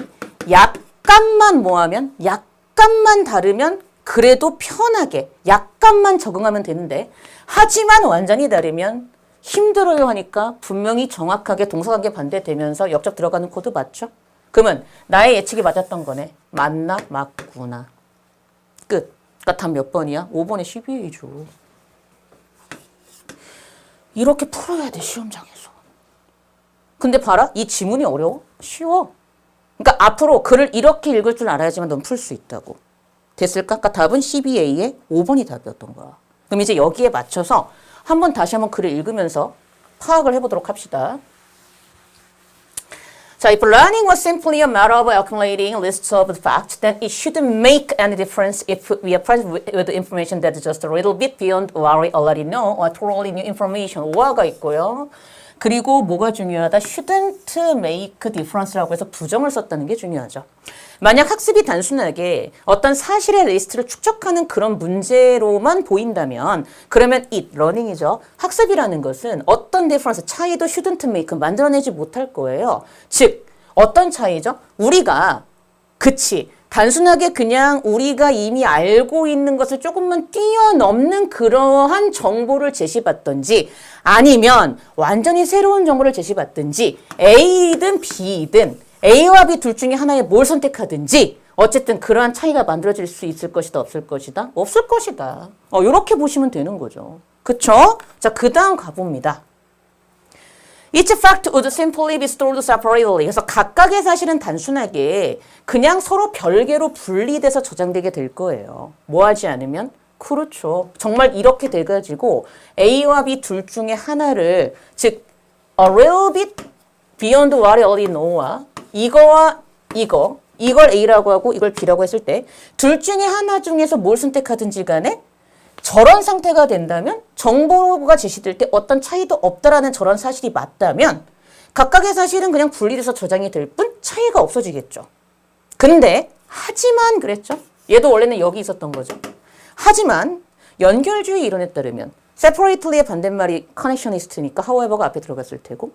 약간만 뭐하면 약간만 다르면 그래도 편하게 약간만 적응하면 되는데 하지만 완전히 다르면 힘들어요 하니까 분명히 정확하게 동사관계 반대되면서 역접 들어가는 코드 맞죠? 그러면 나의 예측이 맞았던 거네. 맞나? 맞구나. 끝. 그러니까 답 몇 번이야? 5번에 12A죠. 이렇게 풀어야 돼, 시험장에서. 근데 봐라. 이 지문이 어려워? 쉬워. 그러니까 앞으로 글을 이렇게 읽을 줄 알아야지만 넌 풀 수 있다고. 됐을까? 그러니까 답은 12A에 5번이 답이었던 거야. 그럼 이제 여기에 맞춰서 다시 한번 글을 읽으면서 파악을 해보도록 합시다. 자, if learning was simply a matter of accumulating lists of facts, then it shouldn't make any difference if we are present with information that is just a little bit beyond what we already know or totally new information. 오화가 있고요. 그리고 뭐가 중요하다? shouldn't make difference라고 해서 부정을 썼다는 게 중요하죠. 만약 학습이 단순하게 어떤 사실의 리스트를 축적하는 그런 문제로만 보인다면 그러면 it, learning이죠. 학습이라는 것은 어떤 difference, 차이도 shouldn't make, 만들어내지 못할 거예요. 즉, 어떤 차이죠? 우리가, 그치, 단순하게 그냥 우리가 이미 알고 있는 것을 조금만 뛰어넘는 그러한 정보를 제시받든지 아니면 완전히 새로운 정보를 제시받든지 A든 B든 A와 B 둘 중에 하나에 뭘 선택하든지 어쨌든 그러한 차이가 만들어질 수 있을 것이다, 없을 것이다? 없을 것이다. 이렇게 보시면 되는 거죠. 그쵸? 자, 그 다음 가봅니다. Each fact would simply be stored separately. 그래서 각각의 사실은 단순하게 그냥 서로 별개로 분리돼서 저장되게 될 거예요. 뭐 하지 않으면? 그렇죠. 정말 이렇게 돼가지고 A와 B 둘 중에 하나를 즉 a little bit beyond what I already know와 이거와 이걸 A라고 하고 이걸 B라고 했을 때 둘 중에 하나 중에서 뭘 선택하든지 간에 저런 상태가 된다면 정보가 제시될 때 어떤 차이도 없다라는 저런 사실이 맞다면 각각의 사실은 그냥 분리돼서 저장이 될 뿐 차이가 없어지겠죠. 근데 하지만 그랬죠. 얘도 원래는 여기 있었던 거죠. 하지만 연결주의 이론에 따르면 separately의 반대말이 connectionist니까 however가 앞에 들어갔을 테고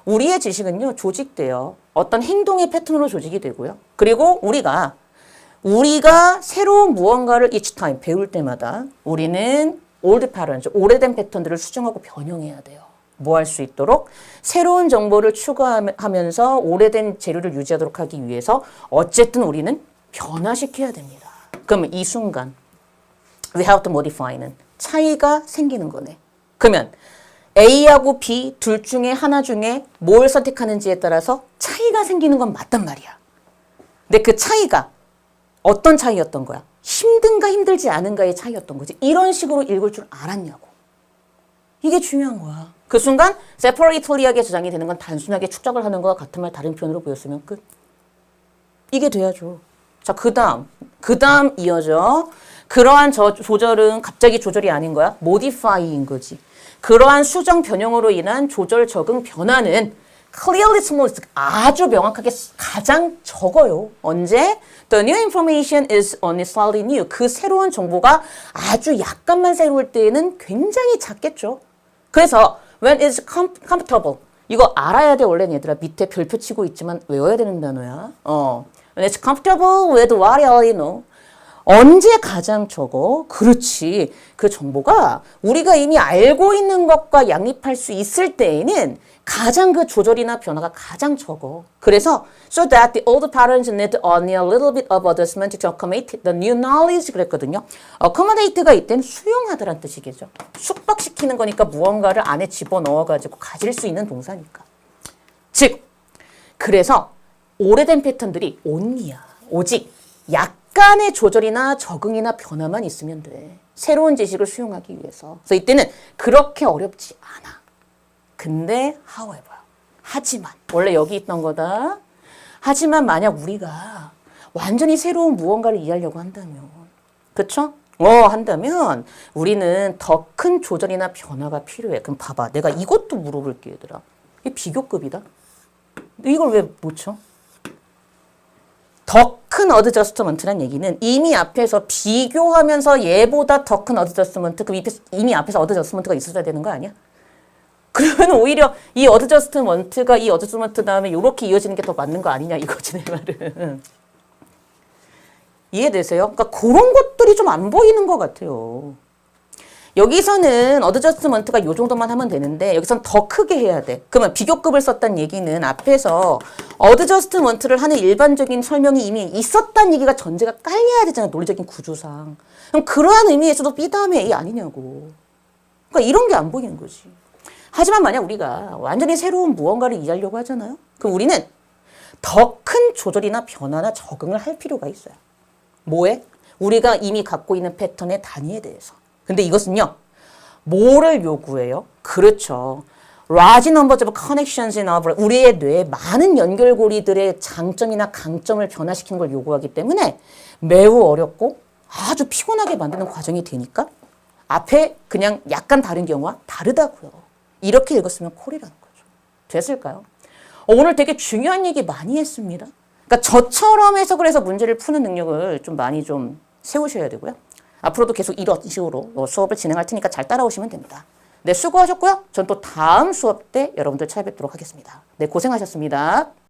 우리의 지식은요 조직돼요. 어떤 행동의 패턴으로 조직이 되고요. 그리고 우리가 새로운 무언가를 each time 배울 때마다 우리는 old patterns, 오래된 패턴들을 수정하고 변형해야 돼요. 뭐 할 수 있도록? 새로운 정보를 추가하면서 오래된 재료를 유지하도록 하기 위해서 어쨌든 우리는 변화시켜야 됩니다. 그러면 이 순간 we have to modify는 차이가 생기는 거네. 그러면 A하고 B 둘 중에 하나 중에 뭘 선택하는지에 따라서 차이가 생기는 건 맞단 말이야. 근데 그 차이가 어떤 차이였던 거야? 힘든가 힘들지 않은가의 차이였던 거지. 이런 식으로 읽을 줄 알았냐고. 이게 중요한 거야. 그 순간 separately하게 저장이 되는 건 단순하게 축적을 하는 거와 같은 말 다른 표현으로 보였으면 끝. 이게 돼야죠. 자, 그 다음 이어져. 그러한 조절은 갑자기 조절이 아닌 거야. modify인 거지. 그러한 수정 변형으로 인한 조절 적응 변화는 clearly small, 아주 명확하게 가장 적어요. 언제? The new information is only slightly new. 그 새로운 정보가 아주 약간만 새로울 때에는 굉장히 작겠죠. 그래서 when it's comfortable. 이거 알아야 돼. 원래는 얘들아. 밑에 별표 치고 있지만 외워야 되는 단어야. When it's comfortable with what you already know. 언제 가장 적어? 그렇지. 그 정보가 우리가 이미 알고 있는 것과 양립할 수 있을 때에는 가장 그 조절이나 변화가 가장 적어. 그래서 so that the old patterns need only a little bit of adjustment to accommodate the new knowledge 그랬거든요. accommodate가 이때는 수용하다라는 뜻이겠죠. 숙박시키는 거니까 무언가를 안에 집어넣어가지고 가질 수 있는 동사니까. 즉, 그래서 오래된 패턴들이 only야. 오직 약간의 조절이나 적응이나 변화만 있으면 돼. 새로운 지식을 수용하기 위해서. 그래서 이때는 그렇게 어렵지 않아. 근데 however, 하지만 원래 여기 있던 거다. 하지만 만약 우리가 완전히 새로운 무언가를 이해하려고 한다면, 그쵸? 한다면 우리는 더 큰 조절이나 변화가 필요해. 그럼 봐봐. 내가 이것도 물어볼게, 얘들아. 이게 비교급이다. 이걸 왜 못 쳐? 더 큰 어드저스트먼트란 얘기는 이미 앞에서 비교하면서 얘보다 더 큰 어드저스트먼트, 그럼 이미 앞에서 어드저스트먼트가 있어야 되는 거 아니야? 그러면 오히려 이 어드저스트먼트가 이 어드저스트먼트 다음에 이렇게 이어지는 게 더 맞는 거 아니냐 이거지, 내 말은. 이해되세요? 그러니까 그런 것들이 좀 안 보이는 것 같아요. 여기서는 어드저스트먼트가 이 정도만 하면 되는데 여기서는 더 크게 해야 돼. 그러면 비교급을 썼다는 얘기는 앞에서 어드저스트먼트를 하는 일반적인 설명이 이미 있었다는 얘기가 전제가 깔려야 되잖아, 논리적인 구조상. 그럼 그러한 의미에서도 B 다음에 A 아니냐고. 그러니까 이런 게 안 보이는 거지. 하지만 만약 우리가 완전히 새로운 무언가를 이해하려고 하잖아요. 그럼 우리는 더 큰 조절이나 변화나 적응을 할 필요가 있어요. 뭐에? 우리가 이미 갖고 있는 패턴의 단위에 대해서. 근데 이것은요, 뭐를 요구해요? 그렇죠. large numbers of connections in our, 우리의 뇌에 많은 연결고리들의 장점이나 강점을 변화시키는 걸 요구하기 때문에 매우 어렵고 아주 피곤하게 만드는 과정이 되니까 앞에 그냥 약간 다른 경우와 다르다고요. 이렇게 읽었으면 콜이라는 거죠. 됐을까요? 오늘 되게 중요한 얘기 많이 했습니다. 그러니까 저처럼 해석을 해서 문제를 푸는 능력을 좀 많이 좀 세우셔야 되고요. 앞으로도 계속 이런 식으로 수업을 진행할 테니까 잘 따라오시면 됩니다. 네, 수고하셨고요. 전 또 다음 수업 때 여러분들 찾아뵙도록 하겠습니다. 네, 고생하셨습니다.